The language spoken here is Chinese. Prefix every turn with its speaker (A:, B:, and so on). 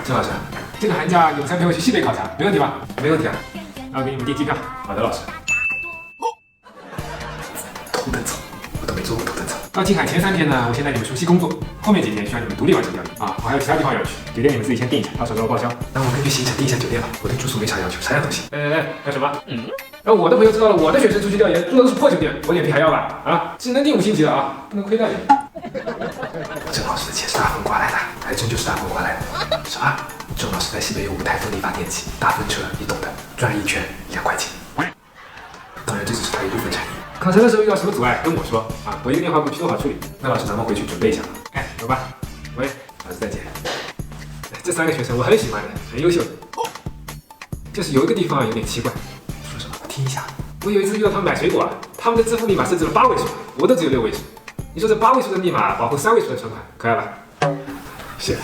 A: 郑老师，这个寒假你们3陪我去西北考察，没问题吧？没问题啊。那我给你们订机票。好的，老师。头等舱，我都没坐过头等舱。到青海前3天呢，我先带你们熟悉工作，后面几天需要你们独立完成调研啊。我还有其他地方要去，酒店你们自己先订一下，到时候给我报销。那我根据行程订一下酒店吧，我对住宿没啥要求，啥样都行。干什么？我的朋友知道了我的学生出去调研住的都是破酒店，我脸皮还要吧？啊，只能订5星级的啊，不能亏待你。郑老师的钱是大风刮来的，还真就是大风刮来的。什么？郑老师在西北有5台风力发电机，大风车，你懂的，转一圈2块钱。当然这只是他一部分产业。考察的时候遇到什么阻碍跟我说啊，我一个电话过去都好处理。那老师咱们回去准备一下吧。走吧。喂，老师再见。这3个学生我很喜欢的，很优秀的，就是有一个地方有点奇怪。说什么？我听一下。我有一次遇到他们买水果啊，他们的支付密码设置了8位数，我都只有6位数。你说这8位数的密码保护3位数的存款，可爱吧？谢谢。